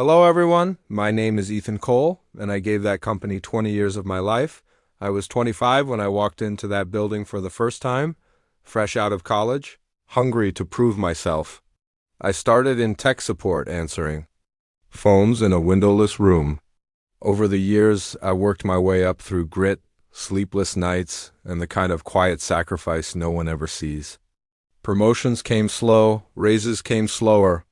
Hello, everyone. My name is Ethan Cole, and I gave that company 20 years of my life. I was 25 when I walked into that building for the first time, fresh out of college, hungry to prove myself. I started in tech support, answering phones in a windowless room. Over the years, I worked my way up through grit, sleepless nights, and the kind of quiet sacrifice no one ever sees. Promotions came slow, raises came slower,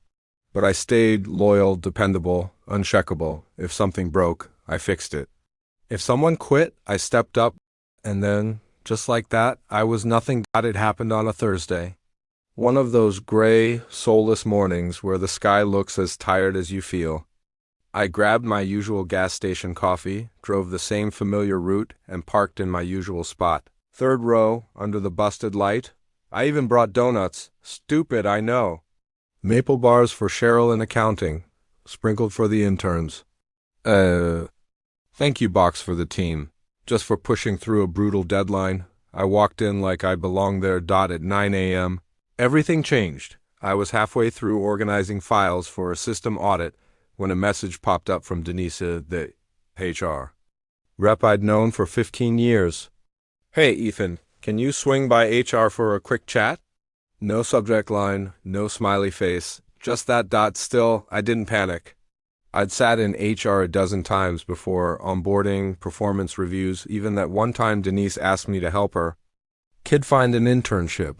but I stayed loyal, dependable, uncheckable. If something broke, I fixed it. If someone quit, I stepped up, and then, just like that, I was nothing. It happened on a Thursday. One of those gray, soulless mornings where the sky looks as tired as you feel. I grabbed my usual gas station coffee, drove the same familiar route, and parked in my usual spot. Third row, under the busted light. I even brought donuts. Stupid, I know. Maple bars for Cheryl in accounting, sprinkled for the interns. Thank you box for the team. Just for pushing through a brutal deadline. I walked in like I belonged there. At 9 a.m. Everything changed. I was halfway through organizing files for a system audit when a message popped up from Denise, the HR rep I'd known for 15 years. Hey, Ethan, can you swing by HR for a quick chat? No subject line, no smiley face, just that dot. Still, I didn't panic. I'd sat in HR a dozen times before, onboarding, performance reviews, even that one time Denise asked me to help her kid find an internship.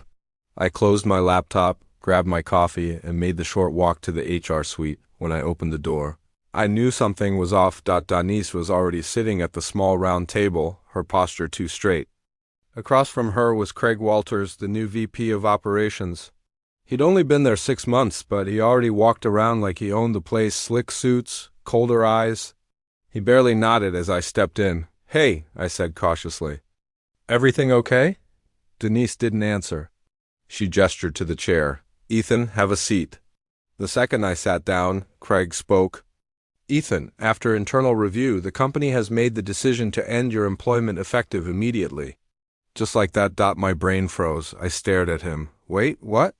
I closed my laptop, grabbed my coffee, and made the short walk to the HR suite. When I opened the door, I knew something was off. Denise was already sitting at the small round table, her posture too straight. Across from her was Craig Walters, the new VP of Operations. He'd only been there 6 months, but he already walked around like he owned the place, slick suits, colder eyes. He barely nodded as I stepped in. Hey, I said cautiously. Everything okay? Denise didn't answer. She gestured to the chair. Ethan, have a seat. The second I sat down, Craig spoke. Ethan, after internal review, the company has made the decision to end your employment effective immediately. Just like that. My brain froze. I stared at him. Wait, what?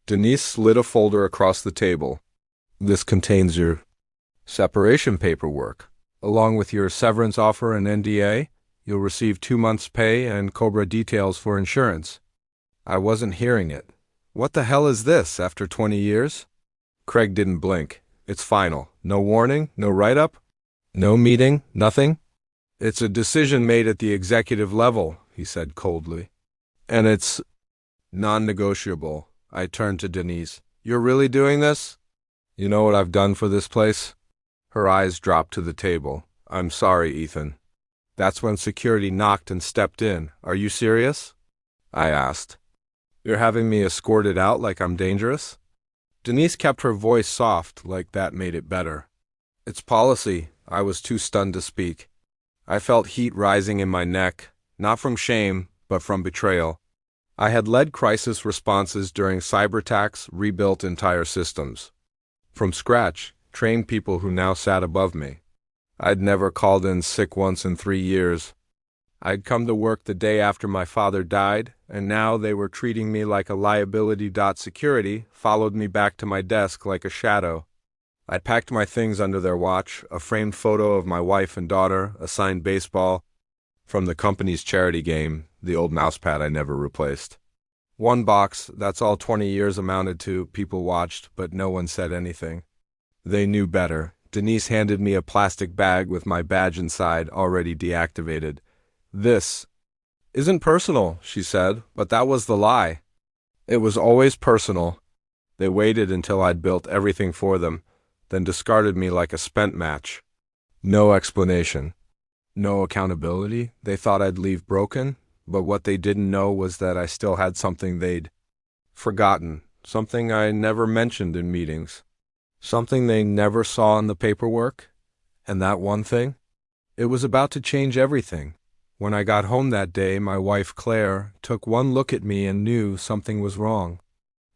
Denise slid a folder across the table. This contains your separation paperwork. Along with your severance offer and NDA, you'll receive 2 months' pay and COBRA details for insurance. I wasn't hearing it. What the hell is this, after 20 years? Craig didn't blink. It's final. No warning, no write-up, no meeting, nothing. It's a decision made at the executive level, he said coldly. And it's non-negotiable. I turned to Denise. You're really doing this? You know what I've done for this place? Her eyes dropped to the table. I'm sorry, Ethan. That's when security knocked and stepped in. Are you serious? I asked. You're having me escorted out like I'm dangerous? Denise kept her voice soft, like that made it better. It's policy. I was too stunned to speak. I felt heat rising in my neck, not from shame, but from betrayal. I had led crisis responses during cyber attacks, rebuilt entire systems. From scratch, trained people who now sat above me. I'd never called in sick once in 3 years. I'd come to work the day after my father died, and now they were treating me like a liability. Security followed me back to my desk like a shadow. I packed my things under their watch, a framed photo of my wife and daughter, a signed baseball from the company's charity game, the old mousepad I never replaced. 1 box, that's all 20 years amounted to. People watched, but no one said anything. They knew better. Denise handed me a plastic bag with my badge inside, already deactivated. This isn't personal, she said, but that was the lie. It was always personal. They waited until I'd built everything for them, then discarded me like a spent match. No explanation. No accountability. They thought I'd leave broken, but what they didn't know was that I still had something they'd forgotten, something I never mentioned in meetings, something they never saw in the paperwork. And that one thing? It was about to change everything. When I got home that day, my wife Claire took one look at me and knew something was wrong.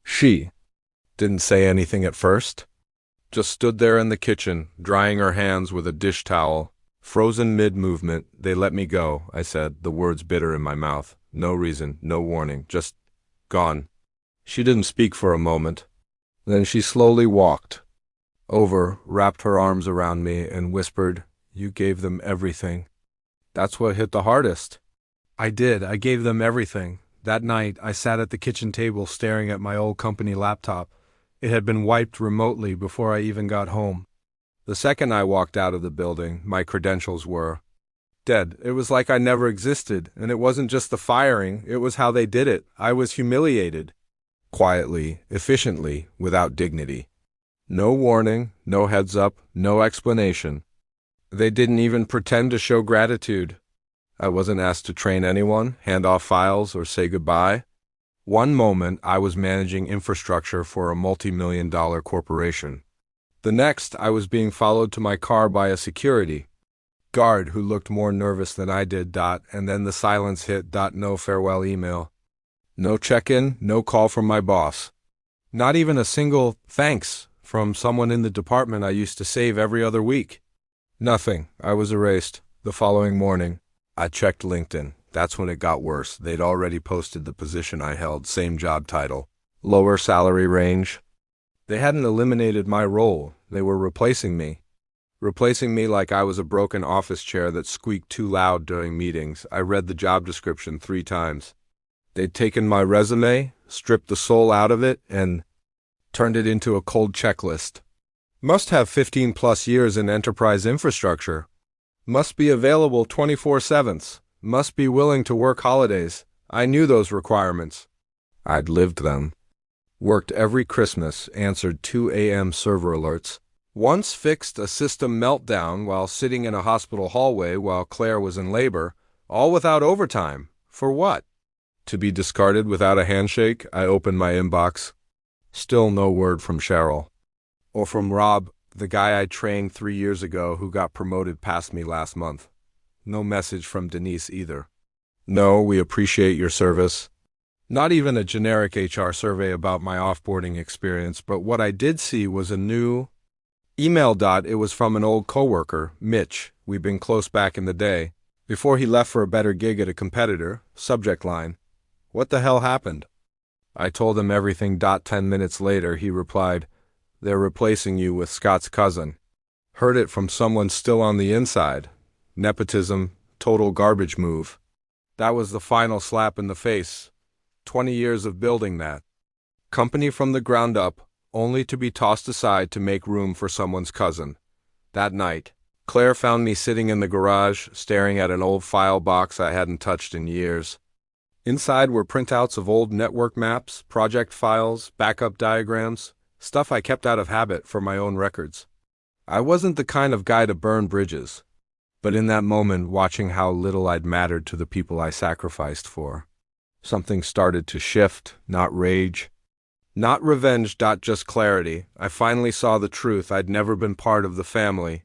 She didn't say anything at first, just stood there in the kitchen, drying her hands with a dish towel. Frozen mid-movement. They let me go, I said, the words bitter in my mouth. No reason, no warning, just gone. She didn't speak for a moment. Then she slowly walked. over, wrapped her arms around me, and whispered, "You gave them everything." That's what hit the hardest. I did. I gave them everything. That night, I sat at the kitchen table staring at my old company laptop. It had been wiped remotely before I even got home. The second I walked out of the building, my credentials were dead. It was like I never existed, and it wasn't just the firing, it was how they did it. I was humiliated. Quietly, efficiently, without dignity. No warning, no heads up, no explanation. They didn't even pretend to show gratitude. I wasn't asked to train anyone, hand off files, or say goodbye. One moment, I was managing infrastructure for a multi-million-dollar corporation. The next, I was being followed to my car by a security guard who looked more nervous than I did, and then the silence hit, no farewell email. No check-in, no call from my boss. Not even a single thanks from someone in the department I used to save every other week. Nothing. I was erased. The following morning, I checked LinkedIn. That's when it got worse. They'd already posted the position I held, same job title, lower salary range. They hadn't eliminated my role. They were replacing me. Replacing me like I was a broken office chair that squeaked too loud during meetings. I read the job description 3 times. They'd taken my resume, stripped the soul out of it, and turned it into a cold checklist. Must have 15+ years in enterprise infrastructure. Must be available 24/7. Must be willing to work holidays. I knew those requirements. I'd lived them. Worked every Christmas, answered 2 a.m. server alerts. Once fixed a system meltdown while sitting in a hospital hallway while Claire was in labor, all without overtime. For what? To be discarded without a handshake? I opened my inbox. Still no word from Cheryl. Or from Rob, the guy I trained 3 years ago who got promoted past me last month. No message from Denise either. No, we appreciate your service. Not even a generic HR survey about my offboarding experience, but what I did see was a new email. It was from an old coworker, Mitch. We'd been close back in the day. Before he left for a better gig at a competitor. Subject line, "What the hell happened?" I told him everything. 10 minutes later, he replied, "They're replacing you with Scott's cousin." Heard it from someone still on the inside. Nepotism, total garbage move. That was the final slap in the face. 20 years of building that company from the ground up, only to be tossed aside to make room for someone's cousin. That night, Claire found me sitting in the garage, staring at an old file box I hadn't touched in years. Inside were printouts of old network maps, project files, backup diagrams, stuff I kept out of habit for my own records. I wasn't the kind of guy to burn bridges, but in that moment, watching how little I'd mattered to the people I sacrificed for, something started to shift, not rage, not revenge. Just clarity. I finally saw the truth. I'd never been part of the family.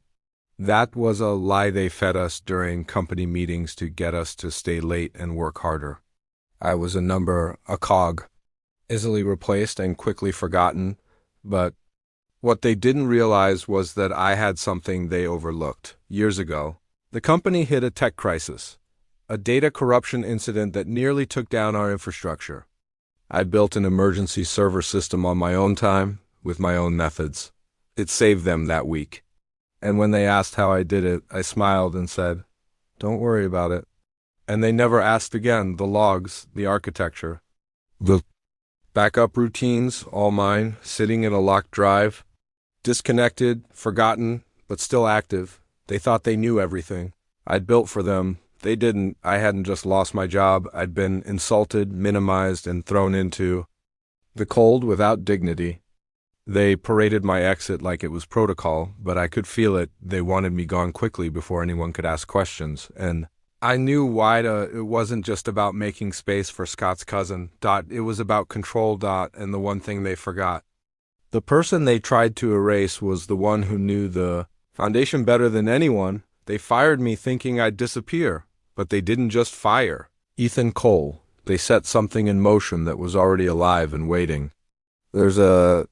That was a lie they fed us during company meetings to get us to stay late and work harder. I was a number, a cog, easily replaced and quickly forgotten, but what they didn't realize was that I had something they overlooked. Years ago, the company hit a tech crisis, a data corruption incident that nearly took down our infrastructure. I built an emergency server system on my own time, with my own methods. It saved them that week. And when they asked how I did it, I smiled and said, "Don't worry about it." And they never asked again. The logs, the architecture, the backup routines, all mine, sitting in a locked drive, disconnected, forgotten, but still active. They thought they knew everything I'd built for them. They didn't. I hadn't just lost my job. I'd been insulted, minimized, and thrown into the cold without dignity. They paraded my exit like it was protocol, but I could feel it. They wanted me gone quickly before anyone could ask questions, and I knew why. It wasn't just about making space for Scott's cousin. It was about control. And the one thing they forgot. The person they tried to erase was the one who knew the foundation better than anyone. They fired me thinking I'd disappear, but they didn't just fire Ethan Cole. They set something in motion that was already alive and waiting. There's a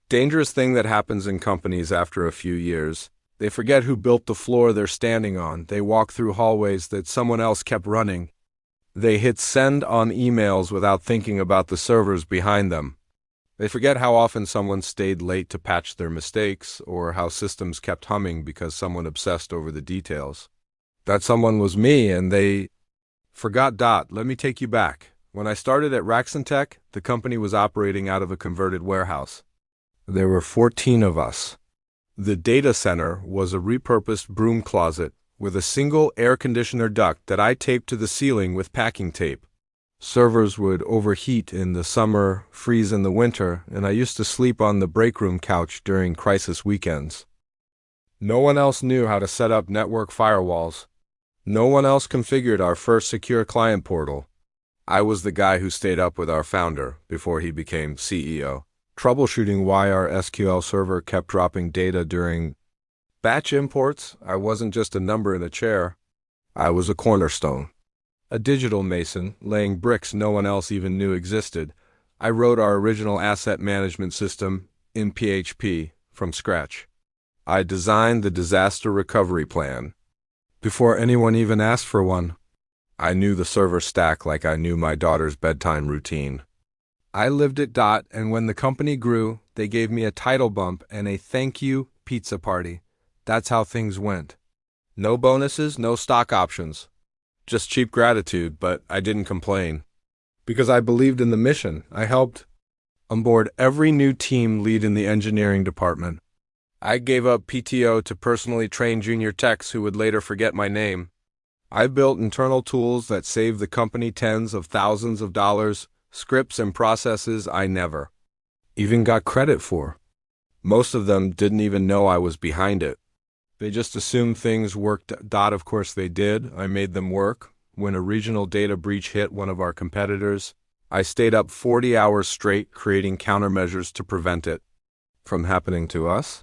dangerous thing that happens in companies after a few years. They forget who built the floor they're standing on. They walk through hallways that someone else kept running. They hit send on emails without thinking about the servers behind them. They forget how often someone stayed late to patch their mistakes, or how systems kept humming because someone obsessed over the details. That someone was me, and they forgot. Let me take you back. When I started at Raxentech, the company was operating out of a converted warehouse. There were 14 of us. The data center was a repurposed broom closet with a single air conditioner duct that I taped to the ceiling with packing tape. Servers would overheat in the summer, freeze in the winter, and I used to sleep on the break room couch during crisis weekends. No one else knew how to set up network firewalls. No one else configured our first secure client portal. I was the guy who stayed up with our founder before he became CEO, troubleshooting why our SQL server kept dropping data during batch imports. I wasn't just a number in a chair. I was a cornerstone. A digital mason, laying bricks no one else even knew existed. I wrote our original asset management system in PHP from scratch. I designed the disaster recovery plan before anyone even asked for one. I knew the server stack like I knew my daughter's bedtime routine. I lived it. And when the company grew, they gave me a title bump and a thank you pizza party. That's how things went. No bonuses, no stock options. Just cheap gratitude, but I didn't complain. Because I believed in the mission. I helped onboard every new team lead in the engineering department. I gave up PTO to personally train junior techs who would later forget my name. I built internal tools that saved the company tens of thousands of dollars, scripts and processes I never even got credit for. Most of them didn't even know I was behind it. They just assumed things worked. Of course they did. I made them work. When a regional data breach hit one of our competitors, I stayed up 40 hours straight creating countermeasures to prevent it from happening to us.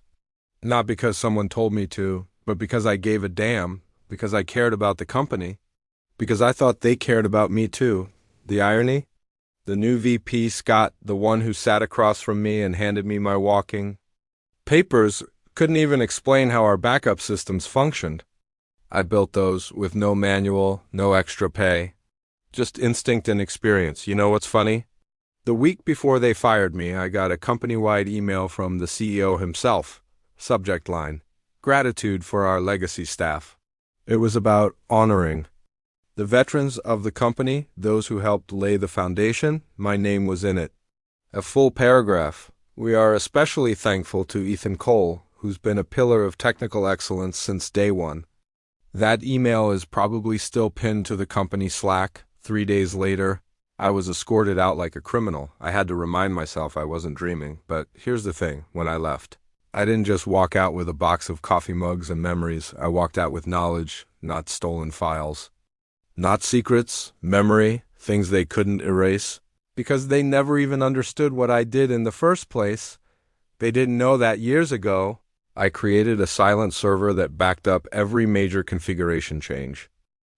Not because someone told me to, but because I gave a damn, because I cared about the company, because I thought they cared about me too. The irony? The new VP, Scott, the one who sat across from me and handed me my walking papers, couldn't even explain how our backup systems functioned. I built those with no manual, no extra pay. Just instinct and experience. You know what's funny? The week before they fired me, I got a company-wide email from the CEO himself. Subject line: gratitude for our legacy staff. It was about honoring the veterans of the company, those who helped lay the foundation. My name was in it. A full paragraph. We are especially thankful to Ethan Cole, who's been a pillar of technical excellence since day one. That email is probably still pinned to the company Slack. 3 days later, I was escorted out like a criminal. I had to remind myself I wasn't dreaming. But here's the thing, when I left, I didn't just walk out with a box of coffee mugs and memories. I walked out with knowledge, not stolen files. Not secrets, memory, things they couldn't erase. Because they never even understood what I did in the first place. They didn't know that years ago, I created a silent server that backed up every major configuration change.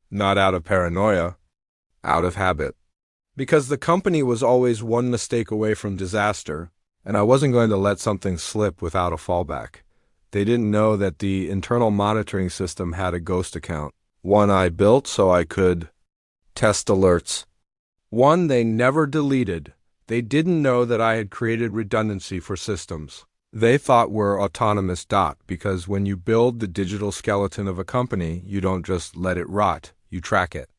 Not out of paranoia, out of habit. Because the company was always one mistake away from disaster, and I wasn't going to let something slip without a fallback. They didn't know that the internal monitoring system had a ghost account. One I built so I could test alerts. One they never deleted. They didn't know that I had created redundancy for systems they thought were autonomous. Because when you build the digital skeleton of a company, you don't just let it rot, you track it.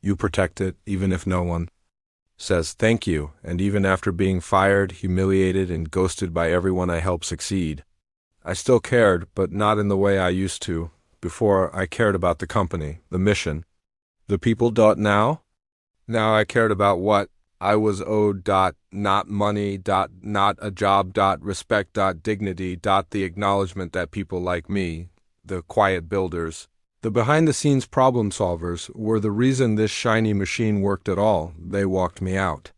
You protect it, even if no one says thank you, and even after being fired, humiliated, and ghosted by everyone I helped succeed. I still cared, but not in the way I used to. Before, I cared about the company, the mission, the people. Now I cared about what I was owed. Not money. Not a job. Respect. Dignity. The acknowledgement that people like me, the quiet builders, the behind-the-scenes problem solvers, were the reason this shiny machine worked at all. They walked me out.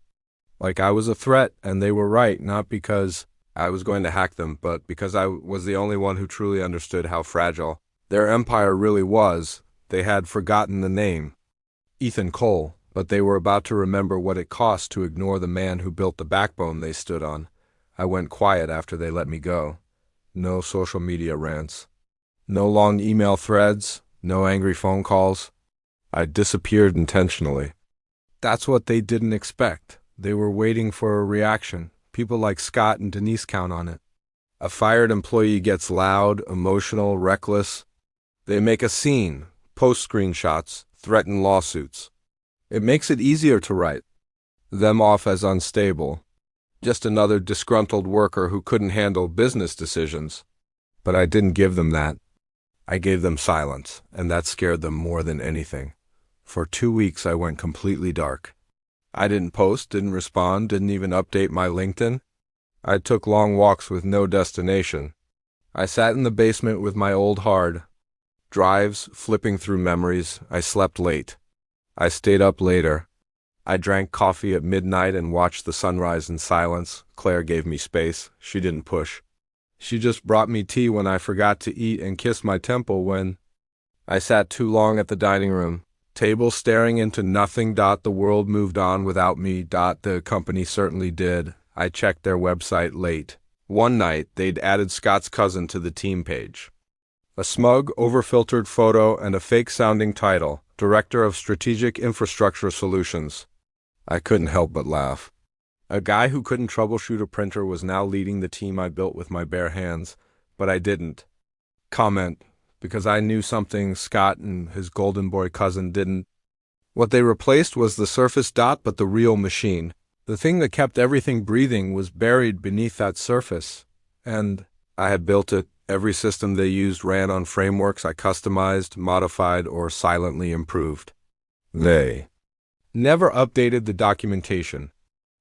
Like I was a threat, and they were right, not because I was going to hack them, but because I was the only one who truly understood how fragile their empire really was. They had forgotten the name, Ethan Cole, but they were about to remember what it cost to ignore the man who built the backbone they stood on. I went quiet after they let me go. No social media rants. No long email threads. No angry phone calls. I disappeared intentionally. That's what they didn't expect. They were waiting for a reaction, People like Scott and Denise count on it. A fired employee gets loud, emotional, reckless. They make a scene, post screenshots, threaten lawsuits. It makes it easier to write them off as unstable. Just another disgruntled worker who couldn't handle business decisions. But I didn't give them that. I gave them silence, and that scared them more than anything. For 2 weeks I went completely dark. I didn't post, didn't respond, didn't even update my LinkedIn. I took long walks with no destination. I sat in the basement with my old hard drives, flipping through memories. I slept late. I stayed up later. I drank coffee at midnight and watched the sunrise in silence. Claire gave me space. She didn't push. She just brought me tea when I forgot to eat and kissed my temple when I sat too long at the dining room table staring into nothing. The world moved on without me. The company certainly did. I checked their website late. One night, they'd added Scott's cousin to the team page. A smug, overfiltered photo and a fake-sounding title, Director of Strategic Infrastructure Solutions. I couldn't help but laugh. A guy who couldn't troubleshoot a printer was now leading the team I built with my bare hands, but I didn't comment because I knew something Scott and his golden boy cousin didn't. What they replaced was the Surface, but the real machine. The thing that kept everything breathing was buried beneath that surface, and I had built it. Every system they used ran on frameworks I customized, modified, or silently improved. They never updated the documentation.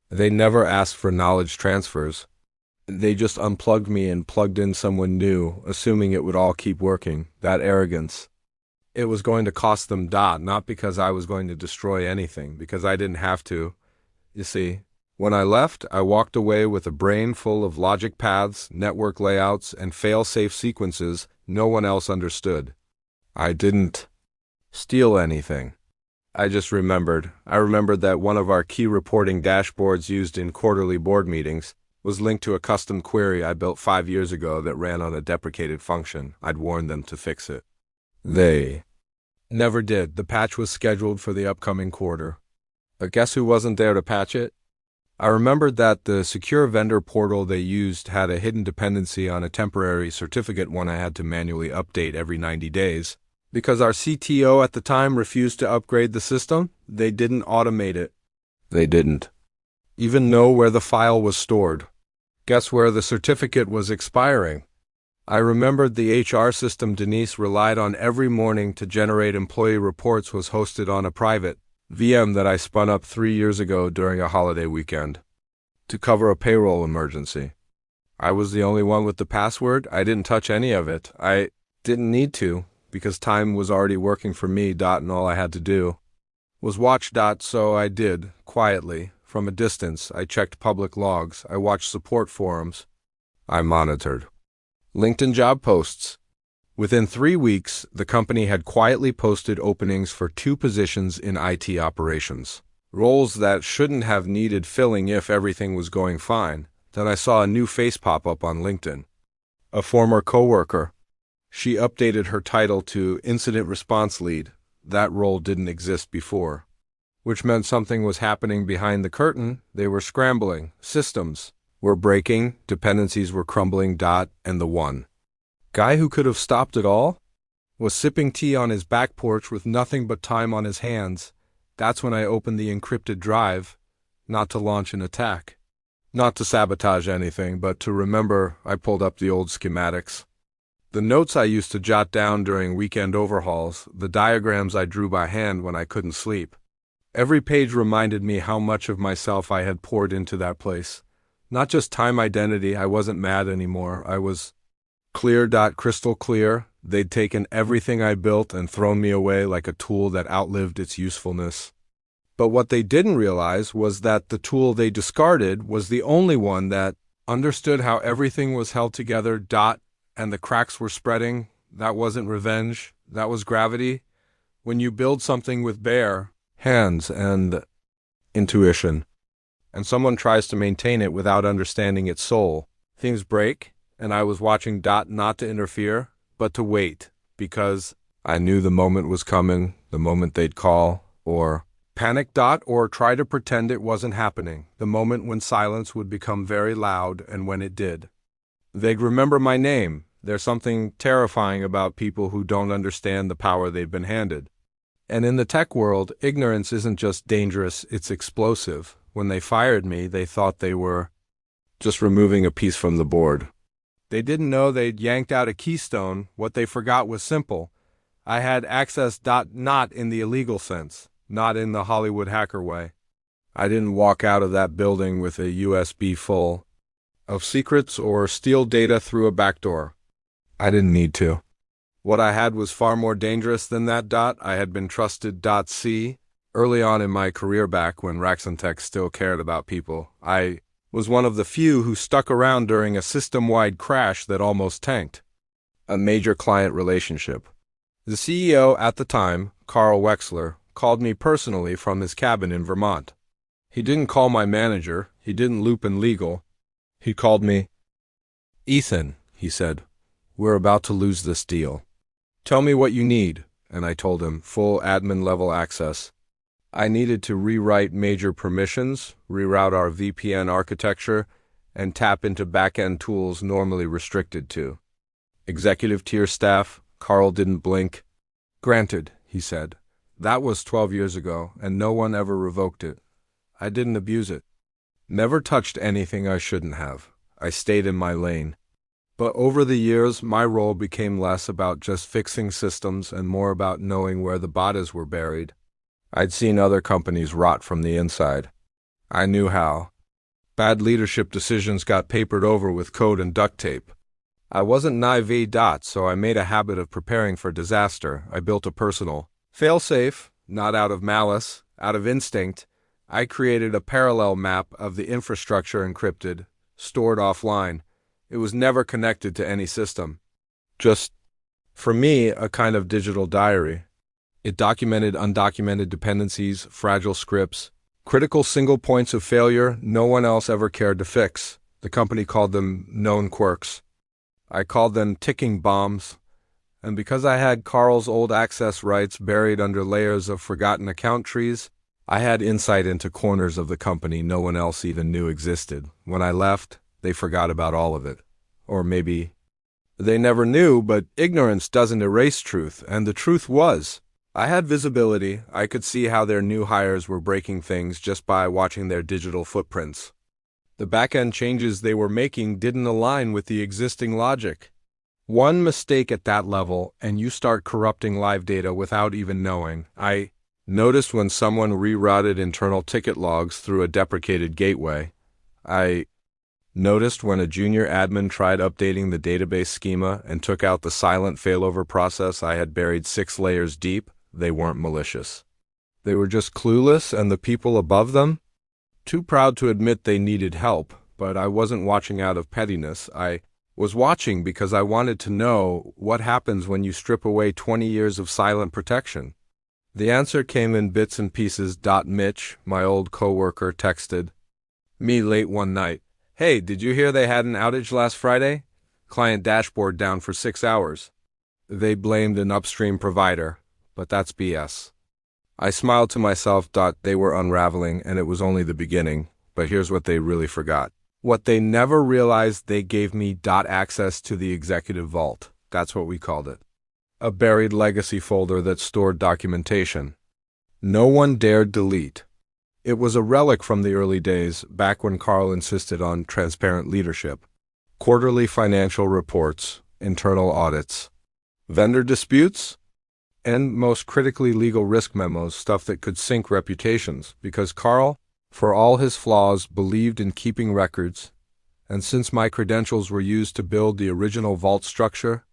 They never asked for knowledge transfers. They just unplugged me and plugged in someone new, assuming it would all keep working. That arrogance. It was going to cost them, not because I was going to destroy anything, because I didn't have to. You see, when I left, I walked away with a brain full of logic paths, network layouts, and fail-safe sequences no one else understood. I didn't steal anything. I remembered that one of our key reporting dashboards used in quarterly board meetings was linked to a custom query I built 5 years ago that ran on a deprecated function. I'd warned them to fix it. They never did. The patch was scheduled for the upcoming quarter. But guess who wasn't there to patch it? I remembered that the secure vendor portal they used had a hidden dependency on a temporary certificate one I had to manually update every 90 days. Because our CTO at the time refused to upgrade the system, they didn't automate it. They didn't even know where the file was stored. Guess where the certificate was expiring? I remembered the HR system Denise relied on every morning to generate employee reports was hosted on a private VM that I spun up 3 years ago during a holiday weekend to cover a payroll emergency. I was the only one with the password. I didn't touch any of it. I didn't need to because time was already working for me, and all I had to do was watch. So I did, quietly, from a distance. I checked public logs. I watched support forums. I monitored LinkedIn job posts. Within 3 weeks, the company had quietly posted openings for 2 positions in IT operations, roles that shouldn't have needed filling if everything was going fine. Then I saw a new face pop up on LinkedIn. A former coworker. She updated her title to Incident Response Lead. That role didn't exist before, which meant something was happening behind the curtain. They were scrambling. Systems were breaking, dependencies were crumbling. And the one guy who could have stopped it all was sipping tea on his back porch with nothing but time on his hands. That's when I opened the encrypted drive, not to launch an attack, not to sabotage anything, but to remember. I pulled up the old schematics, the notes I used to jot down during weekend overhauls, the diagrams I drew by hand when I couldn't sleep. Every page reminded me how much of myself I had poured into that place. Not just time identity. I wasn't mad anymore. I was clear. Crystal clear. They'd taken everything I built and thrown me away like a tool that outlived its usefulness. But what they didn't realize was that the tool they discarded was the only one that understood how everything was held together. And the cracks were spreading. That wasn't revenge. That was gravity. When you build something with bare hands and intuition, and someone tries to maintain it without understanding its soul, things break. And I was watching. Not to interfere, but to wait, because I knew the moment was coming, the moment they'd call, or Panic. Or try to pretend it wasn't happening, the moment when silence would become very loud and when it did. They'd remember my name. There's something terrifying about people who don't understand the power they've been handed. And in the tech world, ignorance isn't just dangerous, it's explosive. When they fired me, they thought they were just removing a piece from the board. They didn't know they'd yanked out a keystone. What they forgot was simple. I had access. Not in the illegal sense, not in the Hollywood hacker way. I didn't walk out of that building with a USB full of secrets or steal data through a back door. I didn't need to. What I had was far more dangerous than that. I had been trusted. C. Early on in my career, back when Raxentech still cared about people, I was one of the few who stuck around during a system-wide crash that almost tanked a major client relationship. The CEO at the time, Carl Wexler, called me personally from his cabin in Vermont. He didn't call my manager. He didn't loop in legal. He called me. "Ethan," he said, "we're about to lose this deal. Tell me what you need." And I told him, full admin-level access. I needed to rewrite major permissions, reroute our VPN architecture, and tap into back-end tools normally restricted to executive-tier staff. Carl didn't blink. "Granted," he said. "That was 12 years ago, and no one ever revoked it. I didn't abuse it. Never touched anything I shouldn't have. I stayed in my lane. But over the years, my role became less about just fixing systems and more about knowing where the bodies were buried. I'd seen other companies rot from the inside. I knew how bad leadership decisions got papered over with code and duct tape. I wasn't naive. So I made a habit of preparing for disaster. I built a personal fail-safe, not out of malice, out of instinct. I created a parallel map of the infrastructure encrypted, stored offline. It was never connected to any system. Just, for me, a kind of digital diary. It documented undocumented dependencies, fragile scripts, critical single points of failure no one else ever cared to fix. The company called them known quirks. I called them ticking bombs. And because I had Carl's old access rights buried under layers of forgotten account trees, I had insight into corners of the company no one else even knew existed. When I left, they forgot about all of it. Or maybe they never knew, but ignorance doesn't erase truth, and the truth was, I had visibility. I could see how their new hires were breaking things just by watching their digital footprints. The back-end changes they were making didn't align with the existing logic. One mistake at that level, and you start corrupting live data without even knowing. I noticed when someone rerouted internal ticket logs through a deprecated gateway. I noticed when a junior admin tried updating the database schema and took out the silent failover process I had buried 6 layers deep. They weren't malicious. They were just clueless, and the people above them, too proud to admit they needed help. But I wasn't watching out of pettiness. I was watching because I wanted to know what happens when you strip away 20 years of silent protection. The answer came in bits and pieces. Mitch, my old coworker, texted me late one night. "Hey, did you hear they had an outage last Friday? Client dashboard down for 6 hours. They blamed an upstream provider, but that's BS. I smiled to myself. They were unraveling, and it was only the beginning. But here's what they really forgot. What they never realized, they gave me access to the executive vault. That's what we called it. A buried legacy folder that stored documentation. No one dared delete. It was a relic from the early days, back when Carl insisted on transparent leadership. Quarterly financial reports, internal audits, vendor disputes, and most critically legal risk memos, stuff that could sink reputations, because Carl, for all his flaws, believed in keeping records, and since my credentials were used to build the original vault structure,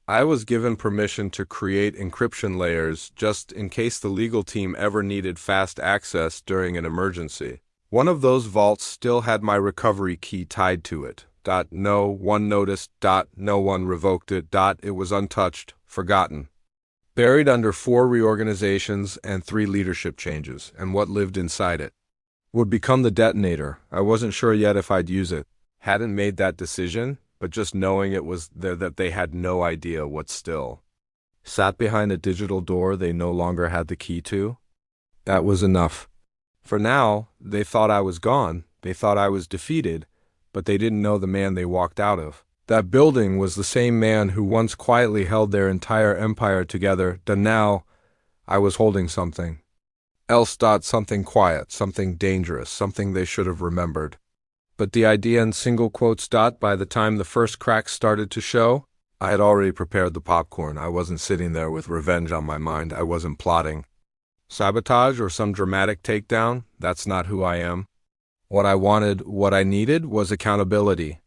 I was given permission to create encryption layers just in case the legal team ever needed fast access during an emergency. One of those vaults still had my recovery key tied to it. No one noticed. No one revoked it. It was untouched, forgotten. Buried under 4 reorganizations and 3 leadership changes, and what lived inside it would become the detonator. I wasn't sure yet if I'd use it. Hadn't made that decision, but just knowing it was there, that they had no idea what still sat behind a digital door they no longer had the key to. That was enough. For now, they thought I was gone. They thought I was defeated, but they didn't know the man they walked out of. That building was the same man who once quietly held their entire empire together, and now I was holding something. Else. Something quiet, something dangerous, something they should have remembered. But the idea in single quotes. By the time the first cracks started to show, I had already prepared the popcorn. I wasn't sitting there with revenge on my mind. I wasn't plotting sabotage or some dramatic takedown. That's not who I am. What I wanted, what I needed, was accountability.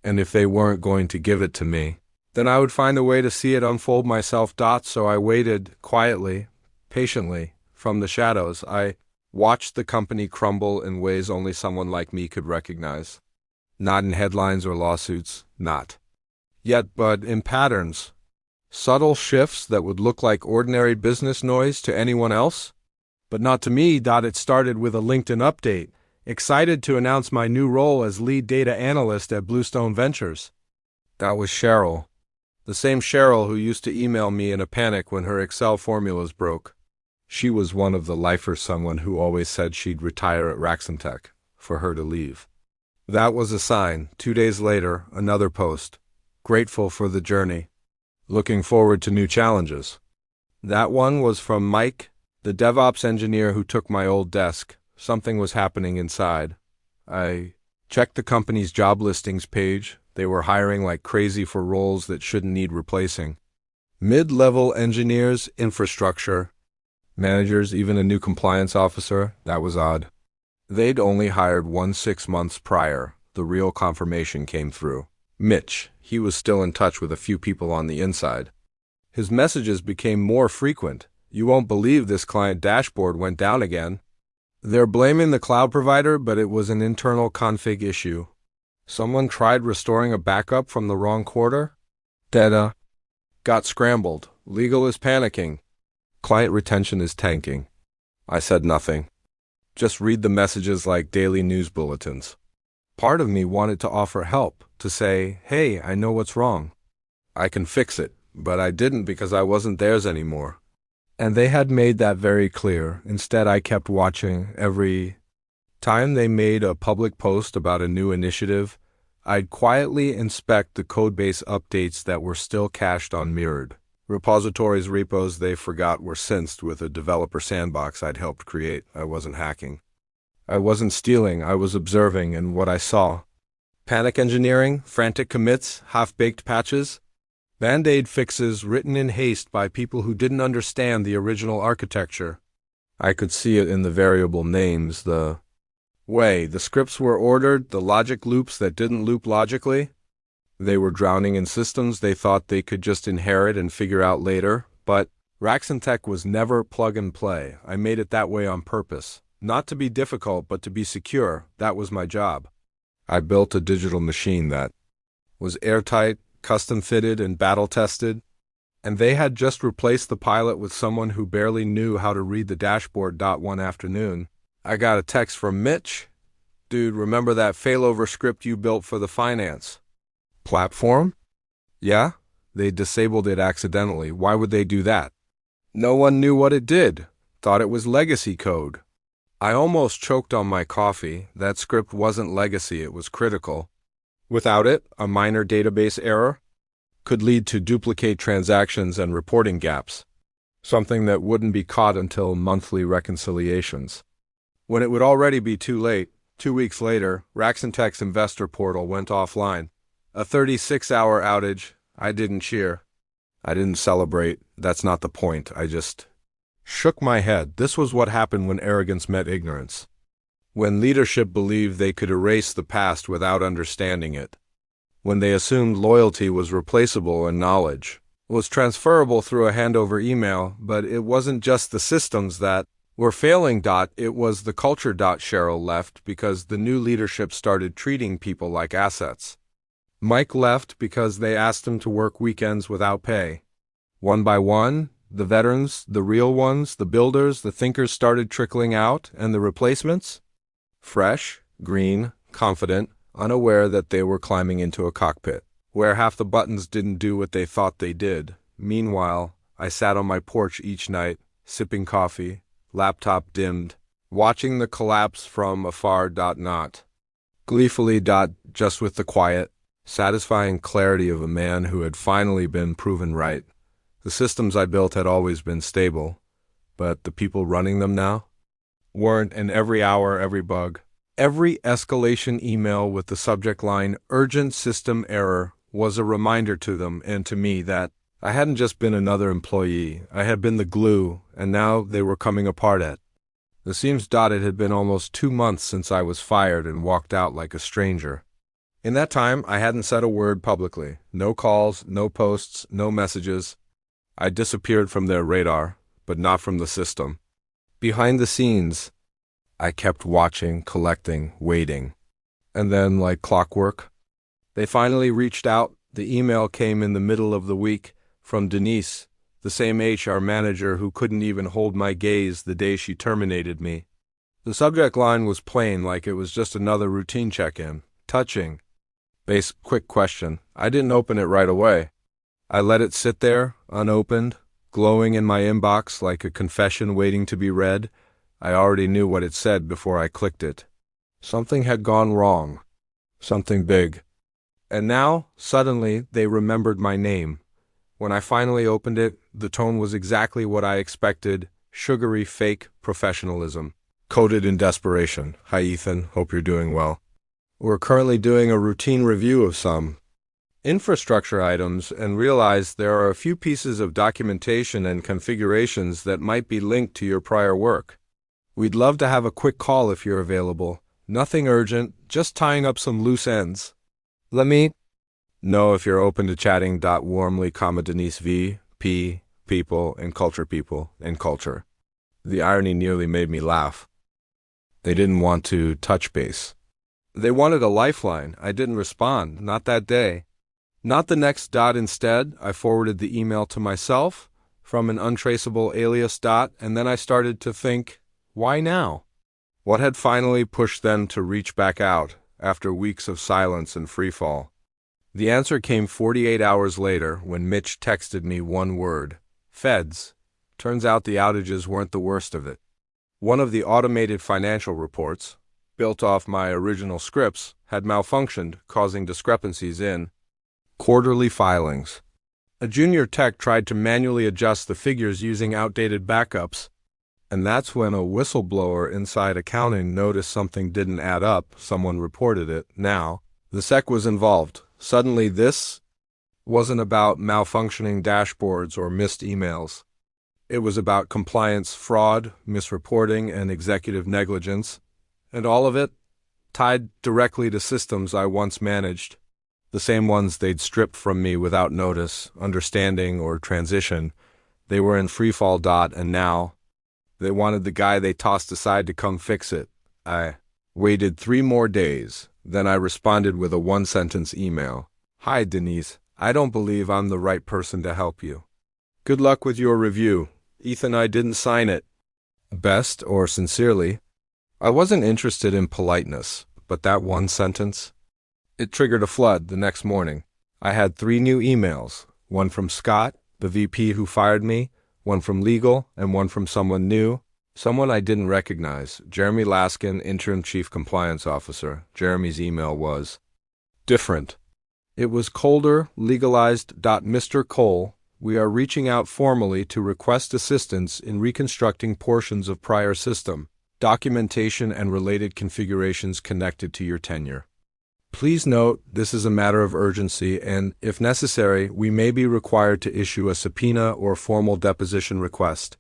And if they weren't going to give it to me, then I would find a way to see it unfold myself. So I waited quietly, patiently, from the shadows. I watched the company crumble in ways only someone like me could recognize. Not in headlines or lawsuits, not yet, but in patterns. Subtle shifts that would look like ordinary business noise to anyone else, but not to me. It started with a LinkedIn update, excited to announce my new role as lead data analyst at Bluestone Ventures. That was Cheryl, the same Cheryl who used to email me in a panic when her Excel formulas broke. She was one of the lifers, someone who always said she'd retire at Raxentech for her to leave. That was a sign. 2 days later, another post. Grateful for the journey. Looking forward to new challenges. That one was from Mike, the DevOps engineer who took my old desk. Something was happening inside. I checked the company's job listings page. They were hiring like crazy for roles that shouldn't need replacing. Mid-level engineers, infrastructure, managers, even a new compliance officer. That was odd. They'd only hired one 6 months prior. The real confirmation came through. Mitch, he was still in touch with a few people on the inside. His messages became more frequent. You won't believe this client dashboard went down again. They're blaming the cloud provider, but it was an internal config issue. Someone tried restoring a backup from the wrong quarter. Data got scrambled. Legal is panicking. Client retention is tanking. I said nothing. Just read the messages like daily news bulletins. Part of me wanted to offer help, to say, hey, I know what's wrong. I can fix it, but I didn't because I wasn't theirs anymore. And they had made that very clear. Instead, I kept watching. Every time they made a public post about a new initiative, I'd quietly inspect the codebase updates that were still cached on Mirrored. Repositories, repos they forgot were synced with a developer sandbox I'd helped create. I wasn't hacking. I wasn't stealing. I was observing, and what I saw. Panic engineering, frantic commits, half-baked patches, Band-Aid fixes written in haste by people who didn't understand the original architecture. I could see it in the variable names, the way the scripts were ordered, the logic loops that didn't loop logically. They were drowning in systems they thought they could just inherit and figure out later, but Raxentech was never plug and play. I made it that way on purpose. Not to be difficult, but to be secure. That was my job. I built a digital machine that was airtight, custom-fitted, and battle-tested, and they had just replaced the pilot with someone who barely knew how to read the dashboard. One afternoon, I got a text from Mitch. Dude, remember that failover script you built for the finance platform? Yeah? They disabled it accidentally. Why would they do that? No one knew what it did. Thought it was legacy code. I almost choked on my coffee. That script wasn't legacy, it was critical. Without it, a minor database error could lead to duplicate transactions and reporting gaps, something that wouldn't be caught until monthly reconciliations. When it would already be too late, 2 weeks later, Raxentech's investor portal went offline. A 36-hour outage. I didn't cheer. I didn't celebrate. That's not the point. I just shook my head. This was what happened when arrogance met ignorance. When leadership believed they could erase the past without understanding it. When they assumed loyalty was replaceable and knowledge was transferable through a handover email, but it wasn't just the systems that were failing. It was the culture. Cheryl left because the new leadership started treating people like assets. Mike left because they asked him to work weekends without pay. One by one, the veterans, the real ones, the builders, the thinkers started trickling out, and the replacements? Fresh, green, confident, unaware that they were climbing into a cockpit, where half the buttons didn't do what they thought they did. Meanwhile, I sat on my porch each night, sipping coffee, laptop dimmed, watching the collapse from afar. Not gleefully. Just with the quiet, satisfying clarity of a man who had finally been proven right. The systems I built had always been stable, but the people running them now weren't, and every hour, every bug, every escalation email with the subject line, "Urgent System Error," was a reminder to them and to me that I hadn't just been another employee, I had been the glue, and now they were coming apart at the seams. It had been almost 2 months since I was fired and walked out like a stranger. In that time, I hadn't said a word publicly. No calls, no posts, no messages. I disappeared from their radar, but not from the system. Behind the scenes, I kept watching, collecting, waiting. And then, like clockwork, they finally reached out. The email came in the middle of the week from Denise, the same HR manager who couldn't even hold my gaze the day she terminated me. The subject line was plain, like it was just another routine check-in. Touching. Base quick question. I didn't open it right away. I let it sit there, unopened, glowing in my inbox like a confession waiting to be read. I already knew what it said before I clicked it. Something had gone wrong. Something big. And now, suddenly, they remembered my name. When I finally opened it, the tone was exactly what I expected: sugary, fake professionalism, coded in desperation. "Hi, Ethan. Hope you're doing well. We're currently doing a routine review of some infrastructure items and realize there are a few pieces of documentation and configurations that might be linked to your prior work. We'd love to have a quick call if you're available. Nothing urgent, just tying up some loose ends. Let me know if you're open to chatting. Warmly, Denise V. P. People and culture. The irony nearly made me laugh. They didn't want to touch base. They wanted a lifeline. I didn't respond, not that day. Not the next. Instead, I forwarded the email to myself from an untraceable alias. And then I started to think, why now? What had finally pushed them to reach back out after weeks of silence and freefall? The answer came 48 hours later when Mitch texted me one word: Feds. Turns out the outages weren't the worst of it. One of the automated financial reports, built off my original scripts, had malfunctioned, causing discrepancies in quarterly filings. A junior tech tried to manually adjust the figures using outdated backups, and that's when a whistleblower inside accounting noticed something didn't add up. Someone reported it. Now, the SEC was involved. Suddenly, this wasn't about malfunctioning dashboards or missed emails. It was about compliance fraud, misreporting, and executive negligence, and all of it tied directly to systems I once managed. The same ones they'd stripped from me without notice, understanding, or transition. They were in freefall. And now they wanted the guy they tossed aside to come fix it. I waited 3 more days. Then I responded with a 1-sentence email. "Hi, Denise. I don't believe I'm the right person to help you. Good luck with your review. Ethan, I didn't sign it. Best, or sincerely." I wasn't interested in politeness, but that one sentence, it triggered a flood. The next morning, I had 3 new emails, one from Scott, the VP who fired me, one from legal, and one from someone new, someone I didn't recognize. Jeremy Laskin, Interim Chief Compliance Officer. Jeremy's email was different. It was colder, legalized. Mr. Cole, we are reaching out formally to request assistance in reconstructing portions of prior system, documentation, and related configurations connected to your tenure. Please note, this is a matter of urgency, and, if necessary, we may be required to issue a subpoena or formal deposition request.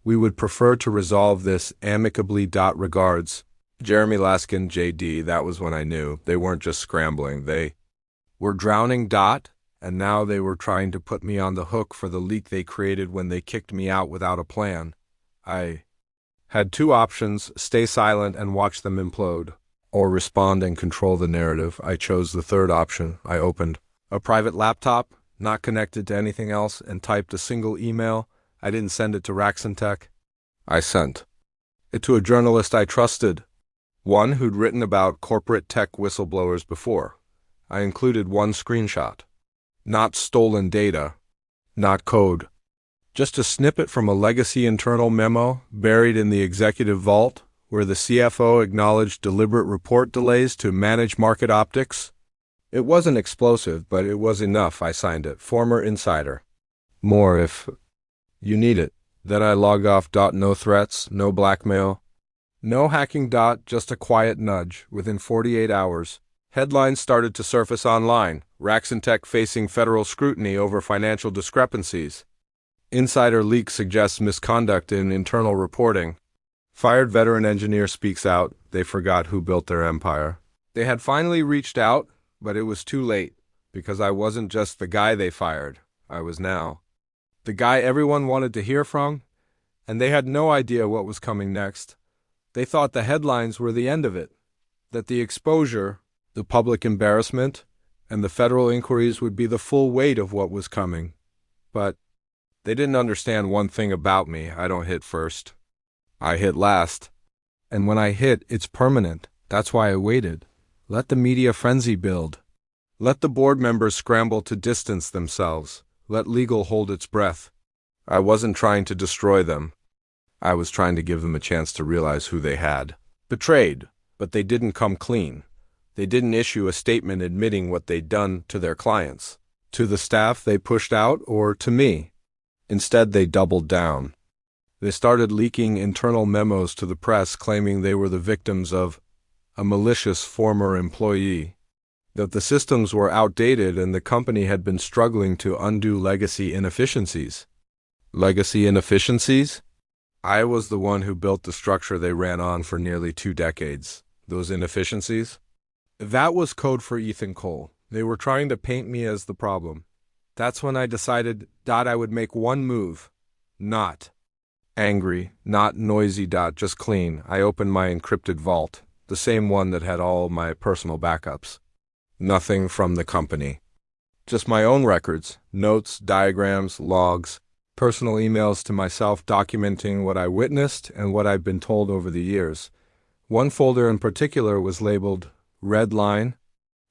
We would prefer to resolve this amicably. Regards, Jeremy Laskin, JD. That was when I knew. They weren't just scrambling. They were drowning. And now they were trying to put me on the hook for the leak they created when they kicked me out without a plan. I had 2 options: stay silent and watch them implode, or respond and control the narrative. I chose the third option. I opened a private laptop, not connected to anything else, and typed a single email. I didn't send it to Raxentech. I sent it to a journalist I trusted, one who'd written about corporate tech whistleblowers before. I included one screenshot. Not stolen data, not code, Just a snippet from a legacy internal memo buried in the executive vault, where the CFO acknowledged deliberate report delays to manage market optics. It wasn't explosive, but it was enough. I signed it. Former insider. More if you need it. Then I logged off. No threats, no blackmail, no hacking. Just a quiet nudge. Within 48 hours, headlines started to surface online. Raxentech facing federal scrutiny over financial discrepancies. Insider leak suggests misconduct in internal reporting. Fired veteran engineer speaks out. They forgot who built their empire. They had finally reached out, but it was too late, because I wasn't just the guy they fired. I was now the guy everyone wanted to hear from, and they had no idea what was coming next. They thought the headlines were the end of it, that the exposure, the public embarrassment, and the federal inquiries would be the full weight of what was coming. But they didn't understand one thing about me. I don't hit first. I hit last. And when I hit, it's permanent. That's why I waited. Let the media frenzy build. Let the board members scramble to distance themselves. Let legal hold its breath. I wasn't trying to destroy them. I was trying to give them a chance to realize who they had betrayed, but they didn't come clean. They didn't issue a statement admitting what they'd done to their clients, to the staff they pushed out, or to me. Instead, they doubled down. They started leaking internal memos to the press claiming they were the victims of a malicious former employee, that the systems were outdated and the company had been struggling to undo legacy inefficiencies. Legacy inefficiencies? I was the one who built the structure they ran on for nearly 2 decades. Those inefficiencies? That was code for Ethan Cole. They were trying to paint me as the problem. That's when I decided I would make one move. Not angry, not noisy. Just clean. I opened my encrypted vault, the same one that had all my personal backups. Nothing from the company. Just my own records, notes, diagrams, logs, personal emails to myself documenting what I witnessed and what I've been told over the years. One folder in particular was labeled Red Line.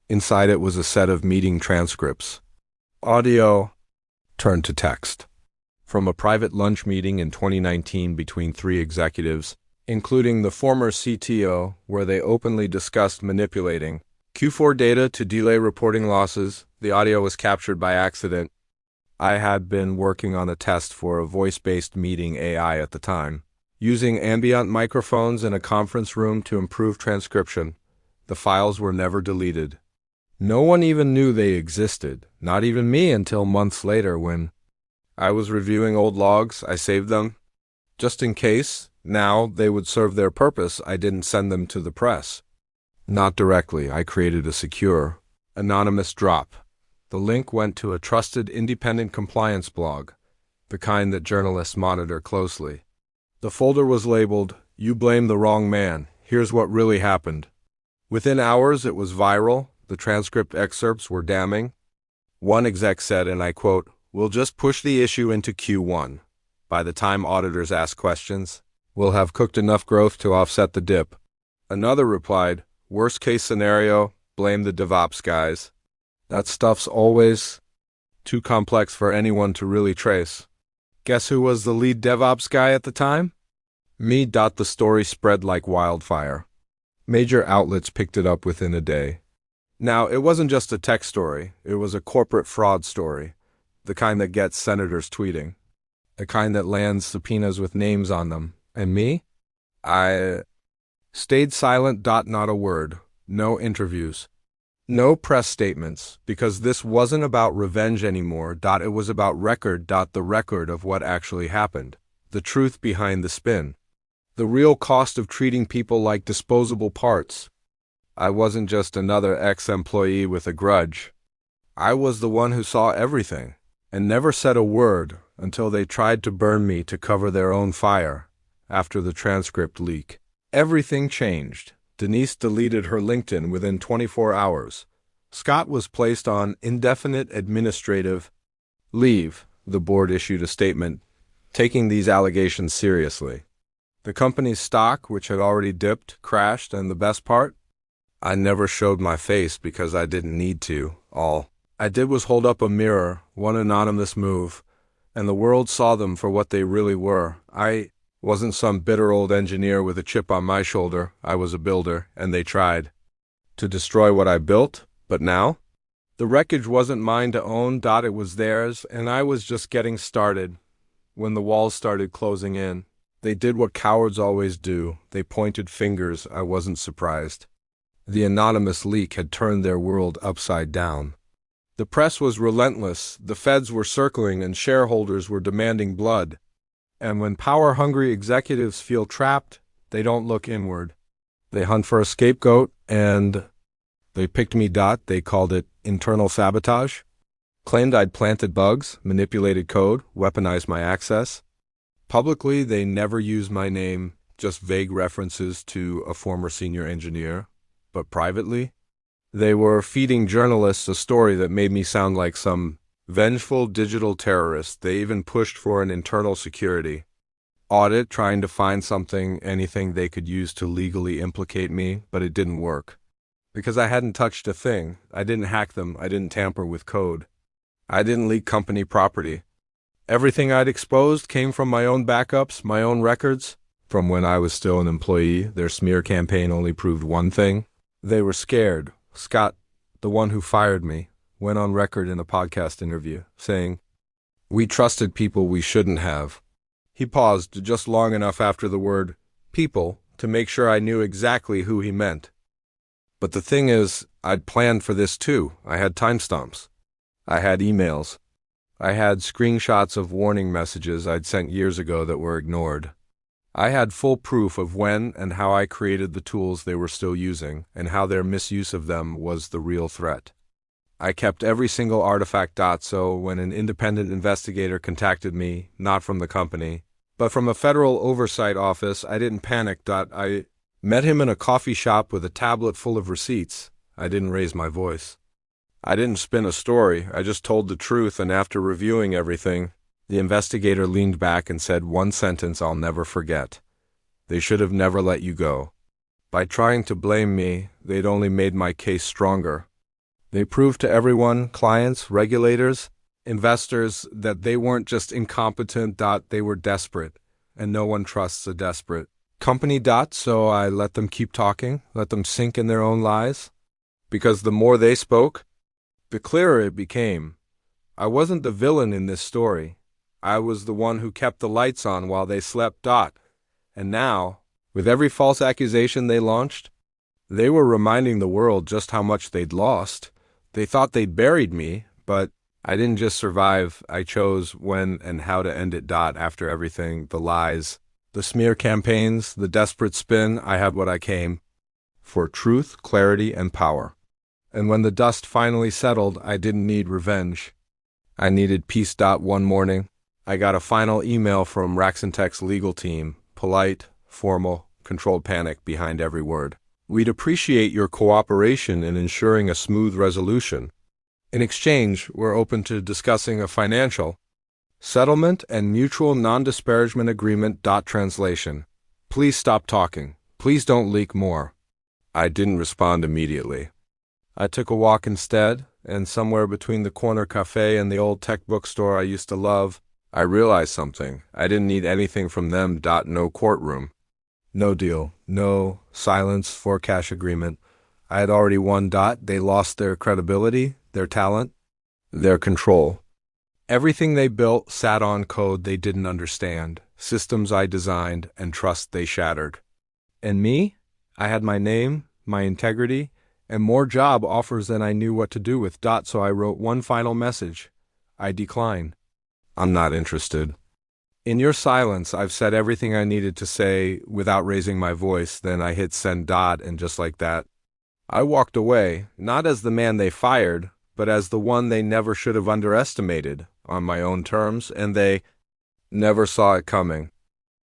Inside it was a set of meeting transcripts. Audio turned to text. From a private lunch meeting in 2019 between 3 executives, including the former CTO, where they openly discussed manipulating Q4 data to delay reporting losses. The audio was captured by accident. I had been working on a test for a voice-based meeting AI at the time, using ambient microphones in a conference room to improve transcription. The files were never deleted. No one even knew they existed, not even me, until months later when I was reviewing old logs. I saved them, just in case. Now they would serve their purpose. I didn't send them to the press. Not directly. I created a secure, anonymous drop. The link went to a trusted independent compliance blog, the kind that journalists monitor closely. The folder was labeled, "You blame the wrong man. Here's what really happened." Within hours, it was viral. The transcript excerpts were damning. One exec said, and I quote, "We'll just push the issue into Q1. By the time auditors ask questions, we'll have cooked enough growth to offset the dip." Another replied, "Worst case scenario, blame the DevOps guys. That stuff's always too complex for anyone to really trace." Guess who was the lead DevOps guy at the time? Me. The story spread like wildfire. Major outlets picked it up within a day. Now, it wasn't just a tech story. It was a corporate fraud story, the kind that gets senators tweeting, the kind that lands subpoenas with names on them. And me? I stayed silent. Not a word. No interviews. No press statements, because this wasn't about revenge anymore. It was about record. The record of what actually happened. The truth behind the spin. The real cost of treating people like disposable parts. I wasn't just another ex-employee with a grudge. I was the one who saw everything, and never said a word until they tried to burn me to cover their own fire. After the transcript leak, everything changed. Denise deleted her LinkedIn within 24 hours. Scott was placed on indefinite administrative leave. The board issued a statement, taking these allegations seriously. The company's stock, which had already dipped, crashed, and the best part? I never showed my face because I didn't need to. All I did was hold up a mirror, one anonymous move, and the world saw them for what they really were. I wasn't some bitter old engineer with a chip on my shoulder. I was a builder, and they tried to destroy what I built. But now, the wreckage wasn't mine to own. It was theirs, and I was just getting started. When the walls started closing in, they did what cowards always do. They pointed fingers. I wasn't surprised. The anonymous leak had turned their world upside down. The press was relentless. The feds were circling, and shareholders were demanding blood. And when power-hungry executives feel trapped, they don't look inward. They hunt for a scapegoat, and they picked me. They called it internal sabotage. Claimed I'd planted bugs, manipulated code, weaponized my access. Publicly, they never used my name, just vague references to a former senior engineer. But privately, they were feeding journalists a story that made me sound like some vengeful digital terrorist. They even pushed for an internal security audit, trying to find anything they could use to legally implicate me, but it didn't work. Because I hadn't touched a thing. I didn't hack them. I didn't tamper with code. I didn't leak company property. Everything I'd exposed came from my own backups, my own records. From when I was still an employee, their smear campaign only proved one thing. They were scared. Scott, the one who fired me, went on record in a podcast interview, saying, "We trusted people we shouldn't have." He paused just long enough after the word people to make sure I knew exactly who he meant. But the thing is, I'd planned for this too. I had timestamps. I had emails. I had screenshots of warning messages I'd sent years ago that were ignored. I had full proof of when and how I created the tools they were still using, and how their misuse of them was the real threat. I kept every single artifact. So when an independent investigator contacted me, not from the company, but from a federal oversight office, I didn't panic. I met him in a coffee shop with a tablet full of receipts. I didn't raise my voice. I didn't spin a story. I just told the truth, and after reviewing everything, the investigator leaned back and said one sentence I'll never forget. "They should have never let you go. By trying to blame me, they'd only made my case stronger. They proved to everyone, clients, regulators, investors, that they weren't just incompetent. They were desperate, and no one trusts a desperate company. So I let them keep talking, let them sink in their own lies. Because the more they spoke, the clearer it became. I wasn't the villain in this story. I was the one who kept the lights on while they slept. And now, with every false accusation they launched, they were reminding the world just how much they'd lost. They thought they'd buried me, but I didn't just survive. I chose when and how to end it. After everything, the lies, the smear campaigns, the desperate spin, I had what I came for: truth, clarity, and power. And when the dust finally settled, I didn't need revenge. I needed peace. One morning, I got a final email from Raxentech's legal team, polite, formal, controlled panic behind every word. "We'd appreciate your cooperation in ensuring a smooth resolution. In exchange, we're open to discussing a financial settlement and mutual non-disparagement agreement. Translation: please stop talking. Please don't leak more." I didn't respond immediately. I took a walk instead, and somewhere between the corner cafe and the old tech bookstore I used to love, I realized something. I didn't need anything from them. No courtroom. No deal. No silence for cash agreement. I had already won. They lost their credibility, their talent, their control. Everything they built sat on code they didn't understand, systems I designed, and trust they shattered. And me? I had my name, my integrity, and more job offers than I knew what to do with. So I wrote one final message. I decline. I'm not interested. In your silence, I've said everything I needed to say without raising my voice. Then I hit send. And just like that, I walked away, not as the man they fired, but as the one they never should have underestimated, on my own terms, and they never saw it coming.